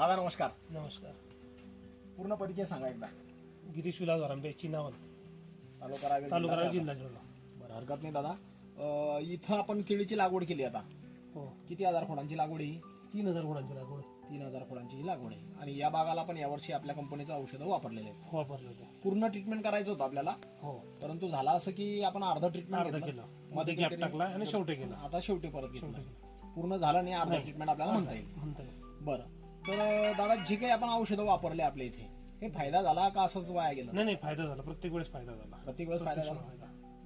दादा नमस्कार. नमस्कार. पूर्ण परिचय सांगा एकदा. गिरीश विलास वरांबे, चिनावल, तालुका रावेर, जिल्हा जळगाव. बरं, हरकत नाही दादा. इथं आपण केळीची लागवड केली आता. हो, किती हजार खोडांची लागवड ही? 3000 गुणांची लागवड. 3000 खोडांची ही लागवड आहे. आणि या बागाला पण यावर्षी आपल्या कंपनीचं औषधं वापरलेले आहेत. वापरलं होतं. पूर्ण ट्रीटमेंट करायचं होतं आपल्याला, हो, परंतु झालं असं की आपण अर्ध ट्रीटमेंट अर्ध घेतलं, केलं, मध्ये गॅप टाकला आणि शेवटी केलं. आता शेवटी परत घेतलं. पूर्ण झालं नाही, अर्ध ट्रीटमेंट आपल्याला म्हणता येईल. म्हणता येईल. बरं, तर दादा जे काही आपण औषधं वापरले आपल्या इथे, काही फायदा झाला का असंच वाया गेलं? नाही, फायदा झाला. प्रत्येक वेळेस फायदा झाला. प्रत्येक वेळेस फायदा झाला.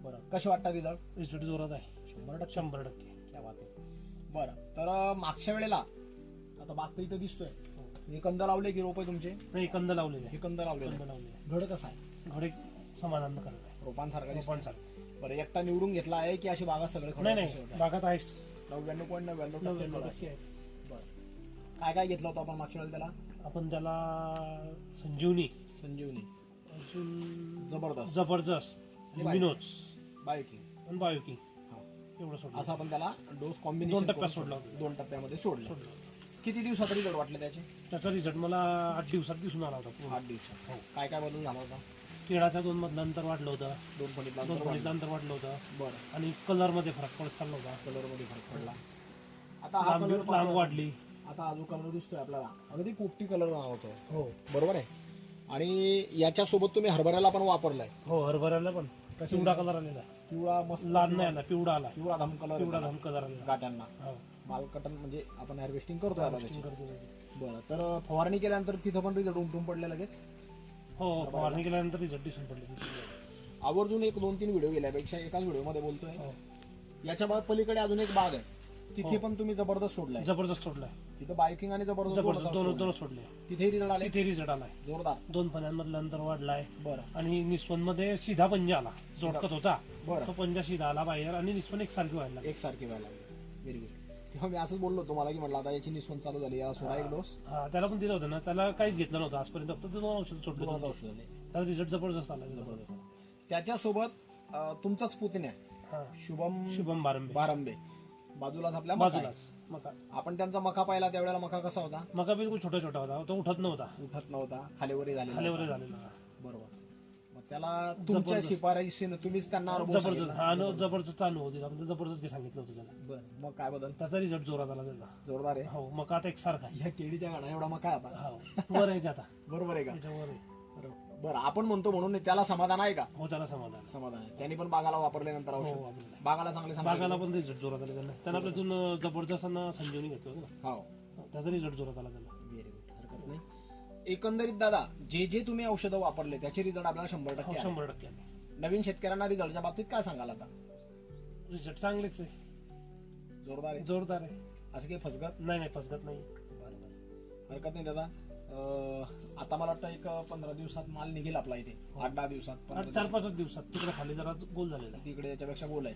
बरं, कसे वाटतं रिझल्ट? रिझल्ट जोरात आहे. 100%. 100%. क्या बात आहे. बरं, तर मागच्या वेळेला आता बाग तर इथं दिसतोय, हे कंद लावले की रोप तुमचे? नाही, कंद लावलेले. हे कंद लावलेले. घड कसं आहे? घडे समाधान करत आहे. रोपांसारखा दिसतोय. रोपांसारखं. बरं, एकटा निवडून घेतला आहे की अशी बागा सगळे? नाही, बागात आहेच. 99.99%. बरं, काय काय घेतलं होतं आपण मागच्या वेळेला त्याला? आपण त्याला संजीवनी, अजून जबरदस्त जबरदस्त, मिनोज, बायोकिंग आणि बायोकिंग हा. एवढं सोडलं. असं आपण त्याला डोस कॉम्बिनेशन 2 टप्प्यात सोडला होता. 2 टप्प्यामध्ये सोडलं. किती दिवसात रिझल्ट वाटले त्याचे? त्याचा रिझल्ट मला 8 दिवसात दिसून आला होता. पूर्ण 8 दिवसात. हो. काय काय बदल झाला होता? केळाच्या 2 मधलं अंतर वाढलं होतं. 2 फणीतला 2 फणीतलं अंतर वाढलं होतं. बरं, आणि कलर मध्ये फरक पडत चालला होता. कलर मध्ये फरक पडला. आता हा कलर लांब वाढली. आता हा जो कलर दिसतोय आपल्याला, अगदी पोपटी कलर होतो. हो, बरोबर आहे. आणि याच्यासोबत तुम्ही हरभऱ्याला पण वापरलाय. हो, हरभऱ्याला पण पिवळा कलर आलेला आहे. पिवळा मस्त, लाल नाही आला, पिवळा आला. पिवळा धम कलर, पिवळा धम कलर आलेला. गाट्यांना हो, माल कटन म्हणजे आपण हार्वेस्टिंग करतोय आता त्याची. करतो. बरं, तर फवारणी केल्यानंतर तिथं पण रिझल्ट उमटून पडले लगेच. हो, फवारणी केल्यानंतर रिझल्ट दिसून पडले. आवर्जून 1-2-3 व्हिडिओ गेल्यापेक्षा एकाच व्हिडिओमध्ये बोलतोय. हो, याच्या बाद पलीकडे अजून एक बाग आहे, तिथे पण तुम्ही जबरदस्त सोडलाय. जबरदस्त सोडलाय. तिथं बायकिंग आणि जबरदस्त दोन सोडले. तिथे रिझल्ट आले. तिथे रिझल्ट आलाय. जोरदार. 2 फण्यांमधलं अंतर वाढलाय. बरं, आणि निस्वन मध्ये सीधा पंजा आला. जोडकत होता, बरं, तो पंजा सीधा आला बाहेर आणि निस्वन एकसारखी व्हायला लागली. एकसारखी व्हायला लागली. Very good. तेव्हा मी असंच बोललो तुम्हाला की म्हटलं आता याची निस्वन चालू झाली, याला सोडा एक डोस. हा, त्याला पण दिलं होतं ना. त्याला काहीच घेतलं नव्हतं आजपर्यंत. फक्त 2 औषध सोडलं होतं. औषध झाले. त्याला रिझल्ट जबरदस्त आला. जबरदस्त. त्याच्यासोबत तुमचाच पुतण्या हा, शुभम बारंबे. बारंबे बाजूलाच आपल्या मका आहे. बाजूलाच मका. आपण त्यांचा मका पाहिला त्यावेळेला मका कसा होता? मका बिलकुल छोटा छोटा होता. तो उठत नव्हता. उठत नव्हता, खालीवरी झालेला. झालेला. बरोबर. मग त्याला तुमच्या शिफारशीने तुम्हीच त्यांना अनुभव जबरदस्त. सांगितला. हा, जबरदस्त अनुभव दिला. म्हणजे जबरदस्त काही सांगितलं होतं त्याला. बरं, मग काय बदल? त्याचा रिझल्ट जोरात आला त्याचा. जोरदार आहे. हो, मका आता एकसारखा आहे. ह्या केळीच्या गाडा एवढा मका आहे आता. हो, वर आहे आता. बरोबर आहे का? त्याच्यावर आहे. बरं, आपण म्हणतो म्हणून त्याला समाधान आहे का? हो, त्याला समाधान. समाधान आहे. त्यांनी पण बागाला वापरल्यानंतर हो, औषध वापरलं. बागाला चांगले बागाला पण रिझल्ट जोरात आला त्याला. त्यानं आपल्यातून जबरदस्त संजीवनी घेतलं होतं ना. हो, त्याचा रिझल्ट जोरात आला त्याला. Very good. हरकत नाही. एकंदरीत दादा, जे तुम्ही औषधं वापरले त्याचे रिझल्ट आपल्याला 100% आले. 100% आले. नवीन शेतकऱ्यांना रिझल्टच्या बाबतीत काय सांगाल आता? रिझल्ट चांगलेच आहे. जोरदार आहे. जोरदार आहे. असं काही फसगत नाही, फसगत नाही. बरोबर. हरकत नाही दादा. आता मला वाटतं एक 15 दिवसात माल निघेल आपला इथे. 8-10 दिवसात. 4-5 दिवसात. तिकडे खाली जरा गोल झालेला आहे. तिकडे याच्यापेक्षा गोल आहे.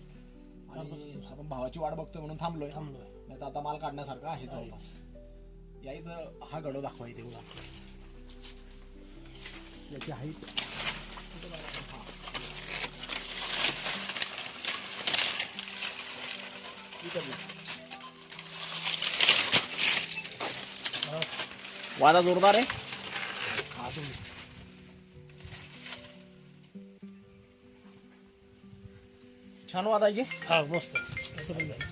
आणि आपण भावाची वाट बघतोय म्हणून थांबलोय. नाही तर आता माल काढण्यासारखा आहे जवळपास. या इथं हा गडो दाखवा इथे बघा. याची हाईट वादा जोरदार आहे. छान वादा आहे की. हा, मस्त. त्याचं पण झालं.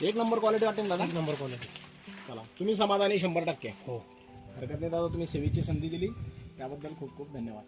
एक नंबर क्वालिटी वाटेल दादा. 1 नंबर क्वालिटी. चला, तुम्ही समाधानी 100%. हो. हरकत नाही दादा, तुम्ही सेवेची संधी दिली त्याबद्दल खूप खूप धन्यवाद.